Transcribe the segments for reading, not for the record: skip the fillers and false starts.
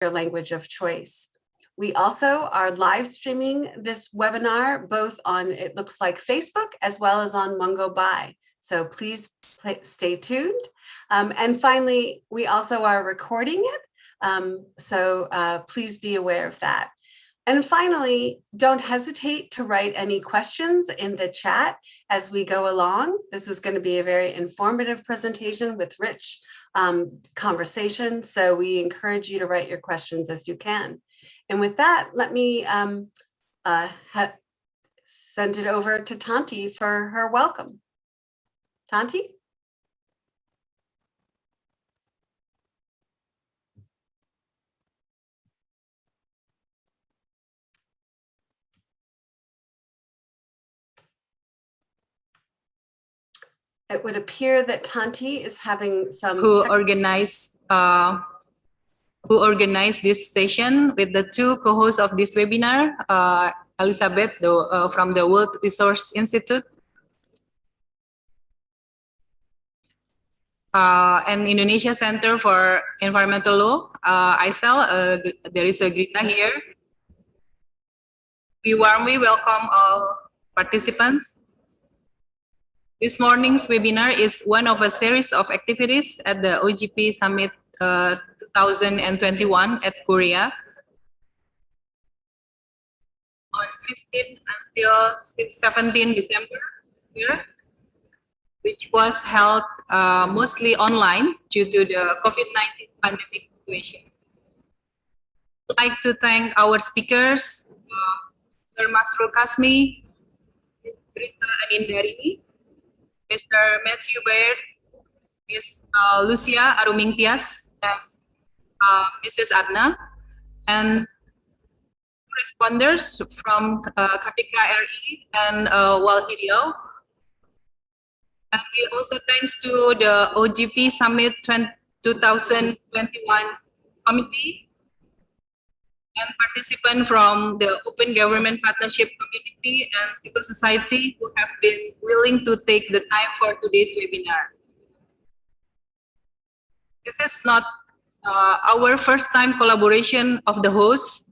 your language of choice. We also are live streaming this webinar both on, it looks like, Facebook as well as on Mongobai. So please stay tuned. And finally, we also are recording it. So please be aware of that. And finally, don't hesitate to write any questions in the chat as we go along. This is going to be a very informative presentation with rich conversation. So we encourage you to write your questions as you can. And with that, let me send it over to Tanti for her welcome. Tanti? It would appear that Tanti is having some who organized this session with the two co-hosts of this webinar, Elizabeth from the World Resource Institute and Indonesia Center for Environmental Law, ISEL. There is a Grita here. We warmly welcome all participants. This morning's webinar is one of a series of activities at the OGP Summit 2021 at Korea on 15 until 17 December here, which was held mostly online due to the COVID-19 pandemic situation. I'd like to thank our speakers, Mr. Masrul Kasmi, Ms. Grita Anindari, Mr. Matthew Baird, Ms. Lucia Arumingtias, and Mrs. Adna, and responders from KPK RI and Walhi Riau. And we also thanks to the OGP Summit 2021 committee and participants from the Open Government Partnership community and civil society who have been willing to take the time for today's webinar. This is not our first time collaboration of the hosts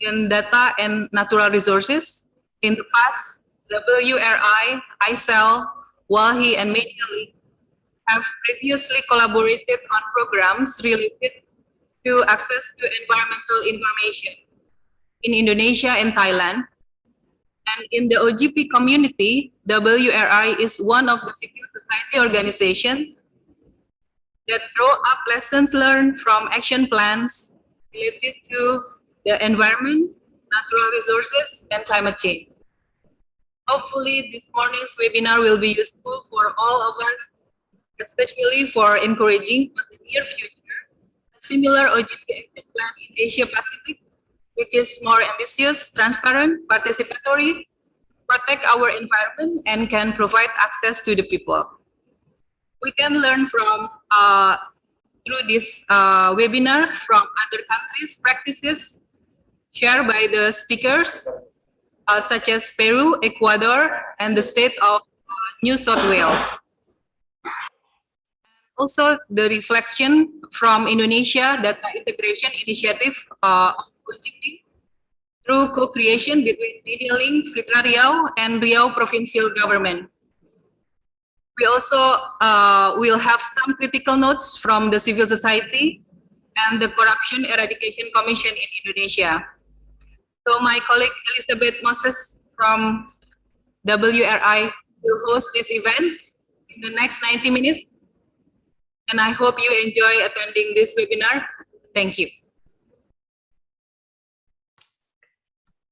in data and natural resources. In the past, WRI, ISEL, WALHI, and Media League have previously collaborated on programs related to access to environmental information in Indonesia and Thailand. And in the OGP community, WRI is one of the civil society organizations that draw up lessons learned from action plans related to the environment, natural resources, and climate change. Hopefully, this morning's webinar will be useful for all of us, especially for encouraging for the near future a similar OGP action plan in Asia Pacific, which is more ambitious, transparent, participatory, protect our environment, and can provide access to the people. We can learn from through this webinar from other countries' practices shared by the speakers, such as Peru, Ecuador, and the state of New South Wales. Also, the reflection from Indonesia Data Integration Initiative of OGP through co-creation between Media Link, Fitra Riau, and Riau Provincial Government. We also will have some critical notes from the civil society and the Corruption Eradication Commission in Indonesia. So my colleague Elizabeth Moses from WRI will host this event in the next 90 minutes. And I hope you enjoy attending this webinar. Thank you.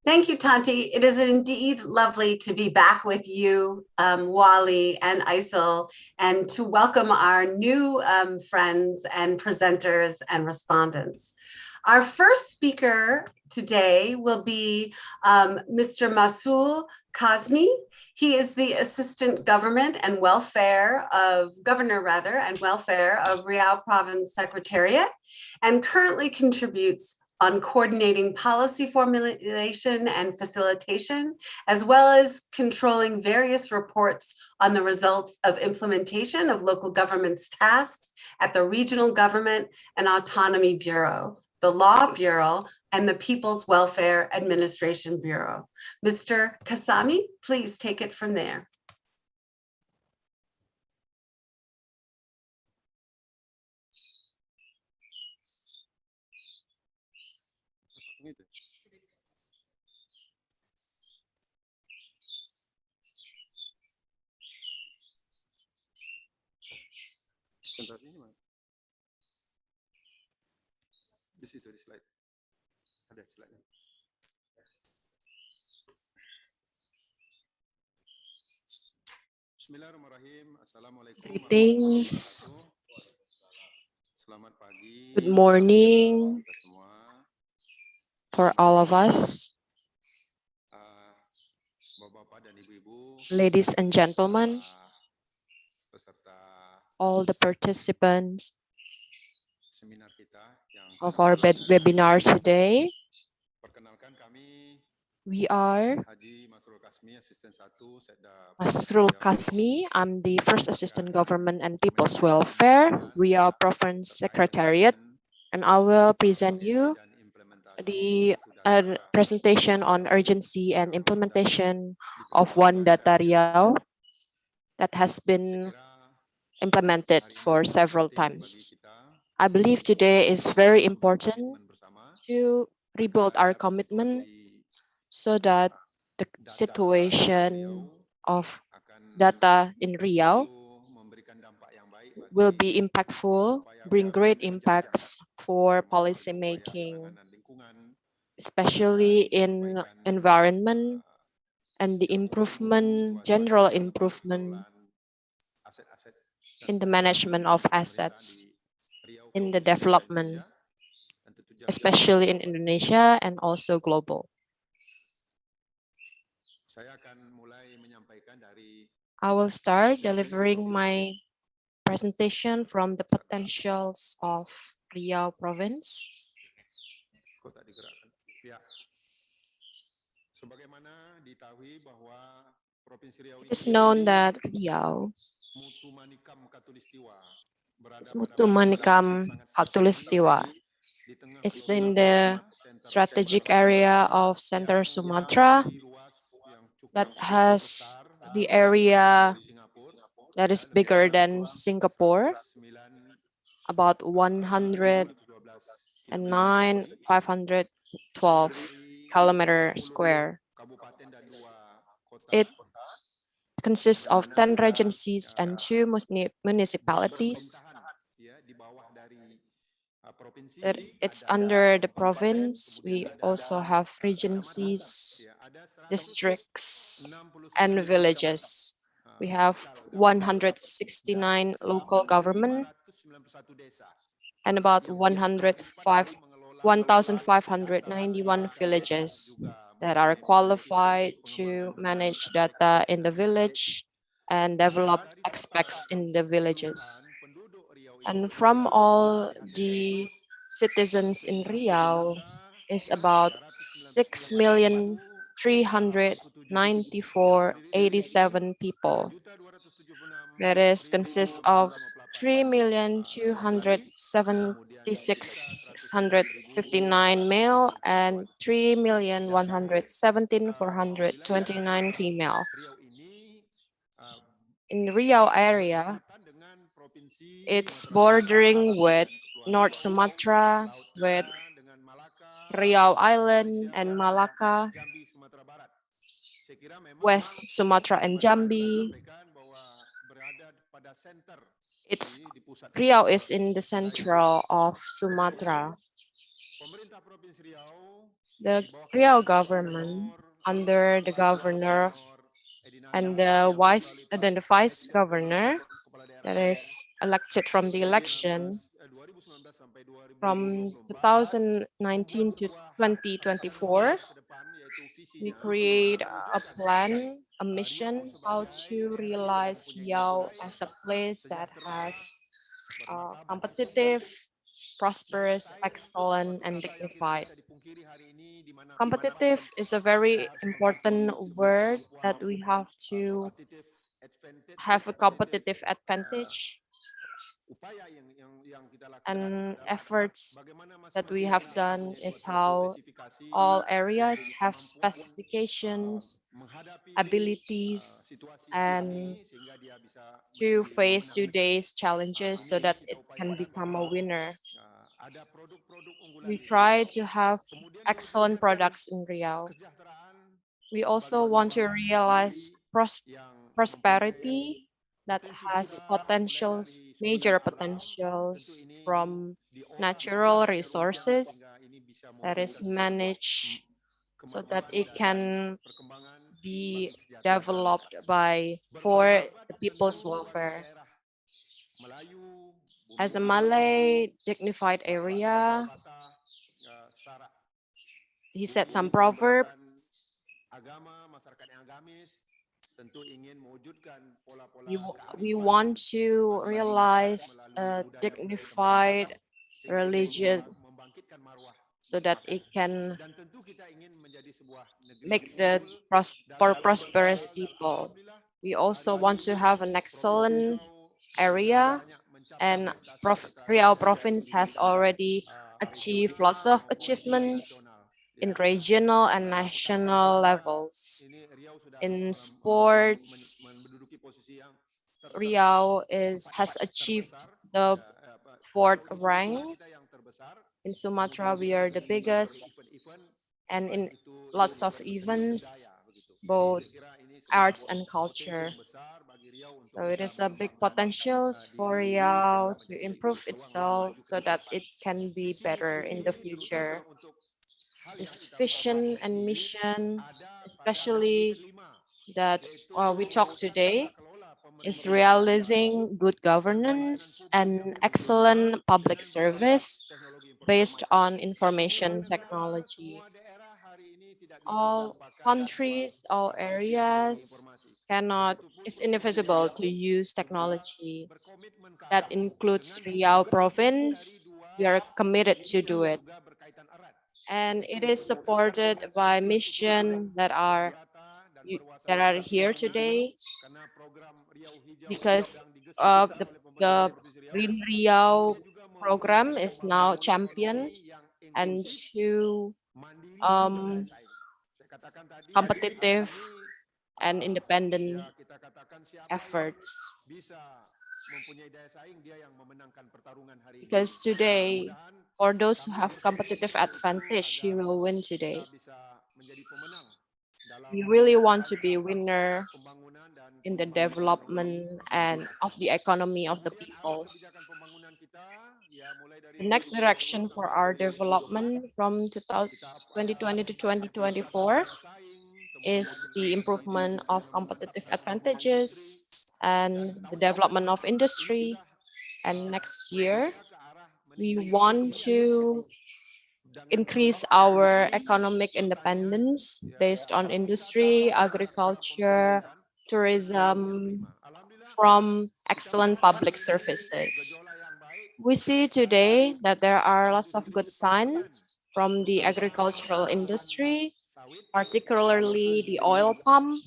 Thank you, Tanti. It is indeed lovely to be back with you, Wally and Isel, and to welcome our new friends and presenters and respondents. Our first speaker today will be Mr. Masrul Kasmi. He is the Assistant Governor and Welfare of Riau Province Secretariat and currently contributes on coordinating policy formulation and facilitation, as well as controlling various reports on the results of implementation of local government's tasks at the Regional Government and Autonomy Bureau, the Law Bureau, and the People's Welfare Administration Bureau. Mr. Kasami, please take it from there. Sebentar ini mana? Di situ di slide. Ada slide. Bismillahirrahmanirrahim. Assalamualaikum. Greetings. Selamat pagi. Good morning Kita semua. for all of us, Bapak-bapak dan ibu-ibu, ladies and gentlemen, peserta all the participants seminar kita yang of our webinar today. perkenalkan kami We are Haji Masrul Kasmi, Asisten 1 Setda Masrul Kasmi. I'm the First Assistant Government and People's Welfare, Riau Province Secretariat, and I will present you the presentation on urgency and implementation of One Data Riau that has been implemented for several times. I believe today is very important to rebuild our commitment so that the situation of data in Riau will be impactful, bring great impacts for policy making, especially in environment and the improvement, general improvement in the management of assets in the development, especially in Indonesia and also global. I will start delivering my presentation from the potentials of Riau province. It is known that Riau is Mutu Manikam Katulistiwa. It's in the strategic area of Center Sumatra that has the area that is bigger than Singapore, about 109,512 kilometer square. It consists of 10 regencies and 2 municipalities. It's under the province. We also have regencies, districts, and villages. We have 169 local government and about 1,591 villages that are qualified to manage data in the village and develop aspects in the villages. And from all the citizens in Riau is about 6,394,087 people. That is consists of 3,276,659 male and 3,117,429 female. In Riau area, it's bordering with North Sumatra, with Riau Island and Malacca, West Sumatra and Jambi. Riau is in the central of Sumatra. The Riau government, under the governor and the vice governor, that is elected from the election from 2019 to 2024, we create a plan, a mission, how to realize Riau as a place that has competitive prosperous, excellent, and dignified. Competitive is a very important word that we have to have a competitive advantage, and efforts that we have done is how all areas have specifications, abilities, and to face today's challenges so that it can become a winner. We try to have excellent products in Riau. We also want to realize prosperity that has potentials, major potentials from natural resources that is managed so that it can be developed for the people's welfare. As a Malay dignified area, he said some proverb. We want to realize a dignified religion so that it can make the prosperous people. We also want to have an excellent area, and Riau province has already achieved lots of achievements in regional and national levels. In sports, Riau has achieved the 4th rank. In Sumatra, we are the biggest, and in lots of events, both arts and culture. So it is a big potential for Riau to improve itself so that it can be better in the future. This vision and mission, especially that we talk today, is realizing good governance and excellent public service based on information technology. All countries, all areas it's inevitable to use technology. That includes Riau province. We are committed to do it. And it is supported by mission that are here today, because the Green Riau program is now championed, and two competitive and independent efforts. Because today, for those who have competitive advantage, you will win today. We really want to be winner in the development and of the economy of the people. The next direction for our development from 2020 to 2024 is the improvement of competitive advantages and the development of industry. And next year, we want to increase our economic independence based on industry, agriculture, tourism, from excellent public services. We see today that there are lots of good signs from the agricultural industry, particularly the oil palm.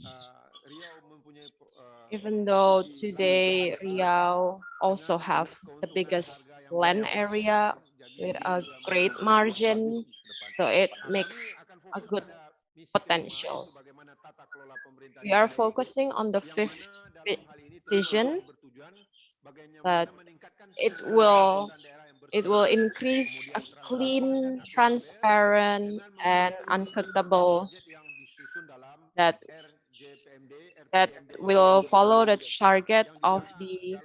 Even though today Riau also have the biggest land area with a great margin, so it makes a good potential. We are focusing on the 5th vision, that it will increase a clean, transparent, and accountable that will follow the target of the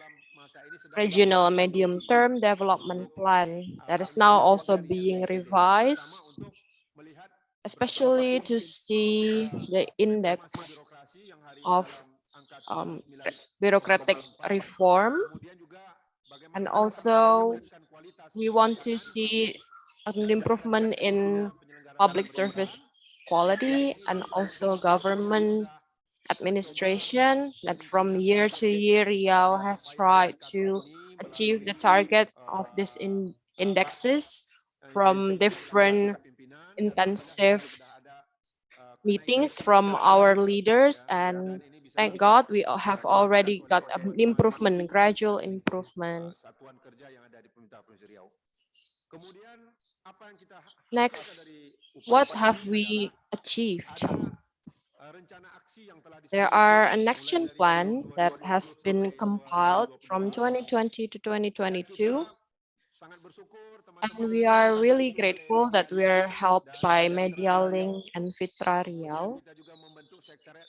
regional medium-term development plan that is now also being revised, especially to see the index of bureaucratic reform. And also, we want to see an improvement in public service quality and also government administration, that from year to year, Riau has tried to achieve the target of this indexes from different intensive meetings from our leaders, and thank God we have already got an improvement, gradual improvement. Next, what have we achieved? There are an action plan that has been compiled from 2020 to 2022. And we are really grateful that we are helped by Media Link and Fitra Riau.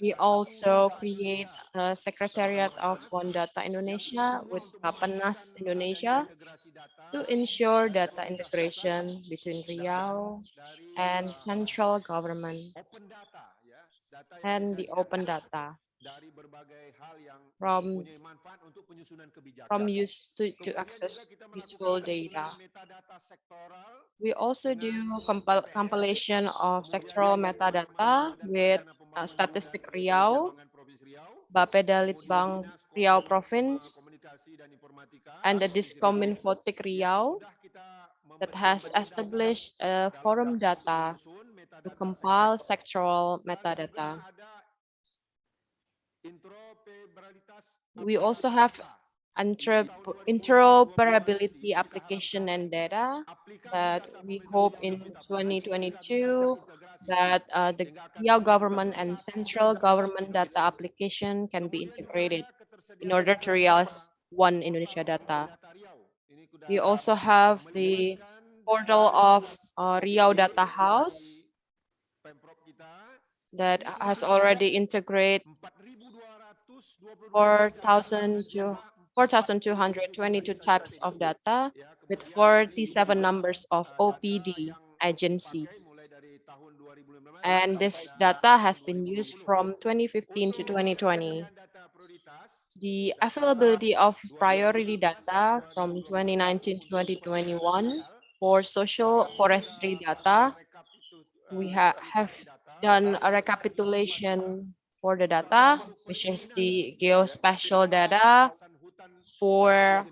We also create a Secretariat of One Data Indonesia with Bapenas Indonesia to ensure data integration between Riau and central government and the open data from use to access useful data. We also do compilation of sectoral metadata with Statistik Riau, Bapedalitbang Riau Province, and the Diskominfotik Riau that has established a forum data to compile sectoral metadata. We also have interoperability application and data that we hope in 2022 that the Riau government and central government data application can be integrated in order to realize one Indonesia data. We also have the portal of Riau Data House that has already integrated 4,222 types of data with 47 numbers of OPD agencies. And this data has been used from 2015 to 2020. The availability of priority data from 2019 to 2021 for social forestry data, we have done a recapitulation for the data, which is the geospatial data for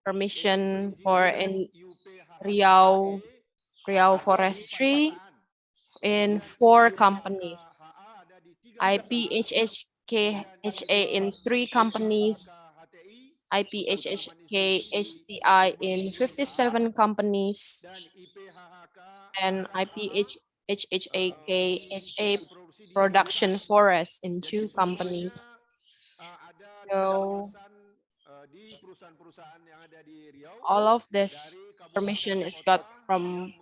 permission for in Riau forestry in 4 companies, IPHHKHA in 3 companies, IPHHKHTI in 57 companies, and IPHHAKHA production forest in 2 companies. So all of this permission is got from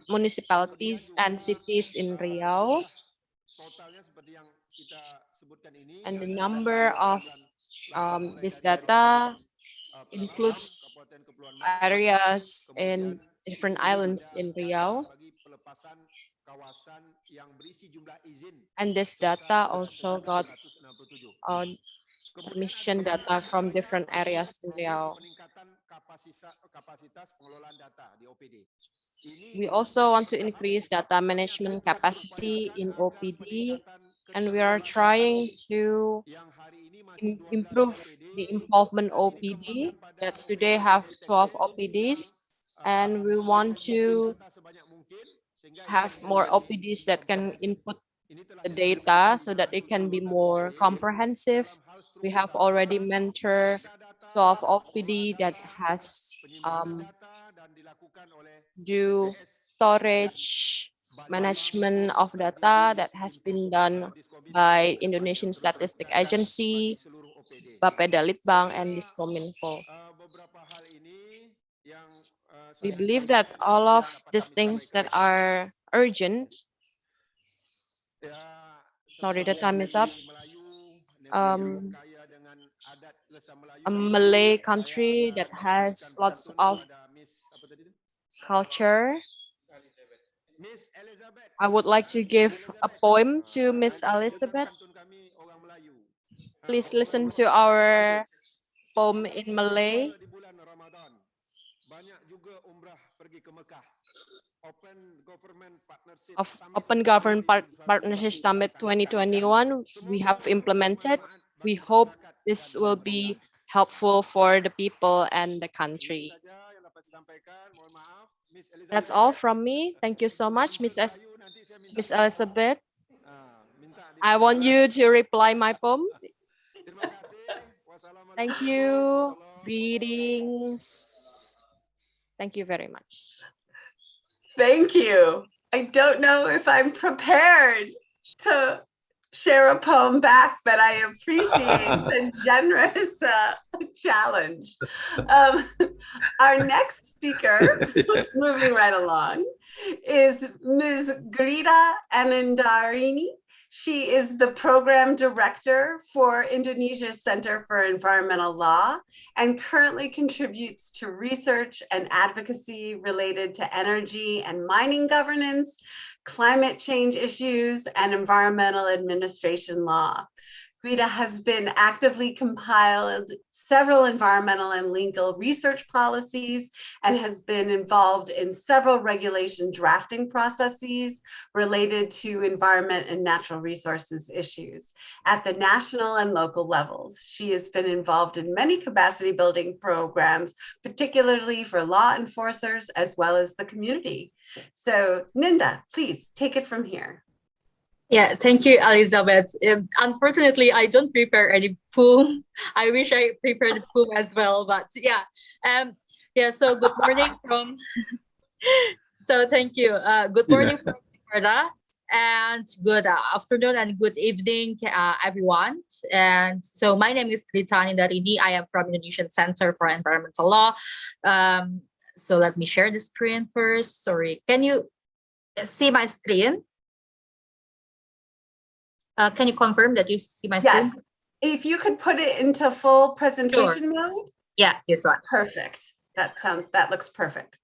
municipalities and cities in Riau. And the number of this data includes areas in different islands in Riau. And this data also got permission data from different areas in Riau. We also want to increase data management capacity in OPD, and we are trying to improve the involvement OPD that today have 12 OPDs, and we want to have more OPDs that can input the data so that it can be more comprehensive. We have already mentored 12 OPD that has do storage management of data that has been done by Indonesian Statistic Agency, Bapedalitbang, and Diskominfo. We believe that all of these things that are urgent, sorry, the time is up. A Malay country that has lots of culture. I would like to give a poem to Miss Elizabeth. Please listen to our poem in Malay. Of Open Government Partnership Summit 2021 we have implemented. We hope this will be helpful for the people and the country. That's all from me. Thank you so much, Miss Elizabeth. I want you to reply my poem. Thank you. Greetings. Thank you very much. Thank you. I don't know if I'm prepared to share a poem back, but I appreciate the generous challenge. Our next speaker, moving right along, is Ms. Grita Anandarini. She is the program director for Indonesia's Center for Environmental Law and currently contributes to research and advocacy related to energy and mining governance, climate change issues, and environmental administration law. Grita has been actively compiled several environmental and legal research policies and has been involved in several regulation drafting processes related to environment and natural resources issues at the national and local levels. She has been involved in many capacity building programs, particularly for law enforcers as well as the community. So Ninda, please take it from here. Yeah, thank you, Elizabeth. Unfortunately, I don't prepare any poem. I wish I prepared a poem as well, but yeah. So good morning from, so thank you. Good morning from Jakarta, and good afternoon and good evening, everyone. And so my name is Grita Anandarini. I am from Indonesian Center for Environmental Law. So let me share the screen first. Sorry, can you see my screen? Can you confirm that you see my screen? Yes. If you could put it into full presentation mode. Yeah, this one. Perfect. That looks perfect.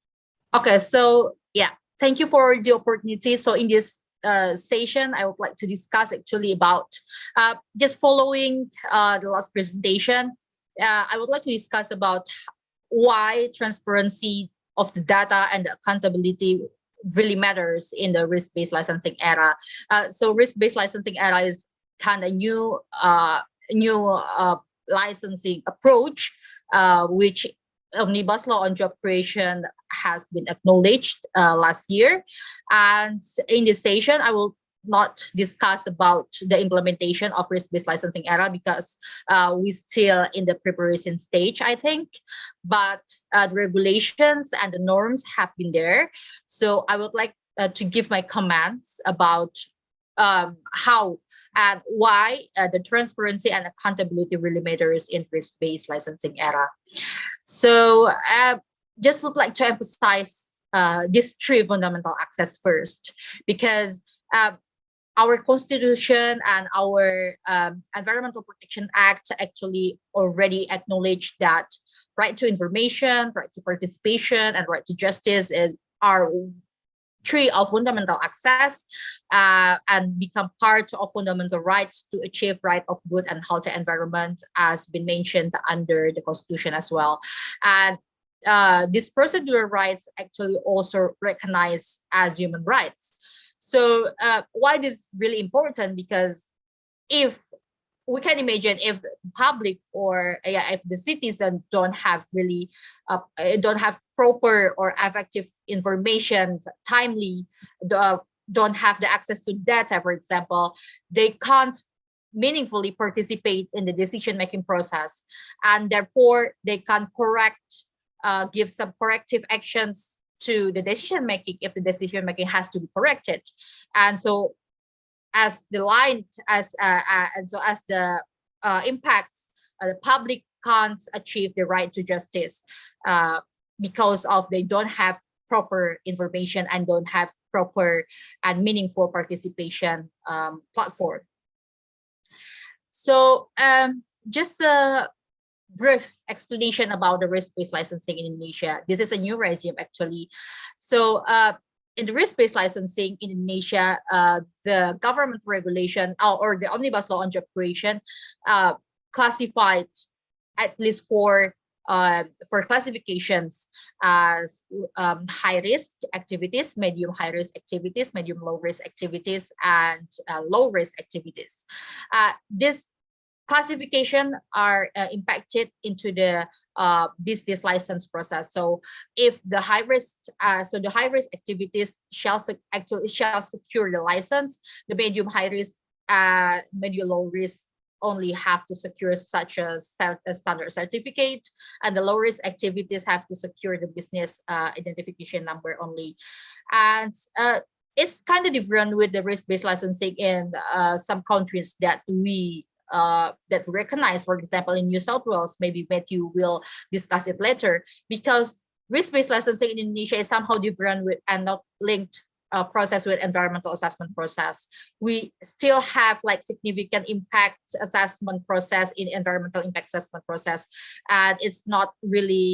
Okay, so yeah, thank you for the opportunity. So in this session, I would like to discuss actually about just following the last presentation. I would like to discuss about why transparency of the data and the accountability really matters in the risk-based licensing era. So risk-based licensing era is kind of new licensing approach, which Omnibus Law on Job Creation has been acknowledged last year. And in this session, I will not discuss about the implementation of risk-based licensing era because we're still in the preparation stage, I think. But the regulations and the norms have been there. So I would like to give my comments about how and why the transparency and accountability really matters in risk-based licensing era. So just would like to emphasize these three fundamental access first, because our Constitution and our Environmental Protection Act actually already acknowledge that right to information, right to participation, and right to justice are three of fundamental access and become part of fundamental rights to achieve right of good and healthy environment, as been mentioned under the Constitution as well. And these procedural rights actually also recognized as human rights. So why this is really important? Because if we can imagine if public or if the citizen don't have really don't have proper or effective information timely, don't have the access to data, for example, they can't meaningfully participate in the decision-making process, and therefore they can give some corrective actions to the decision making if the decision making has to be corrected. And so as the line and so as the impacts, the public can't achieve the right to justice because of they don't have proper information and don't have proper and meaningful participation platform. So just a brief explanation about the risk-based licensing in Indonesia. This is a new regime actually. So in the risk-based licensing in Indonesia, the government regulation or the Omnibus Law on Job Creation classified at least for classifications as high-risk activities, medium high-risk activities, medium low-risk activities, and low-risk activities. This classification are impacted into the business license process. So if the high risk, the high risk activities shall actually secure the license, the medium high risk, medium low risk only have to secure such a standard certificate, and the low risk activities have to secure the business identification number only. And it's kind of different with the risk-based licensing in some countries that we that recognize. For example, in New South Wales, maybe Matthew will discuss it later, because risk-based licensing in Indonesia is somehow different with and not linked process with environmental assessment process. We still have like significant impact assessment process in environmental impact assessment process, and it's not really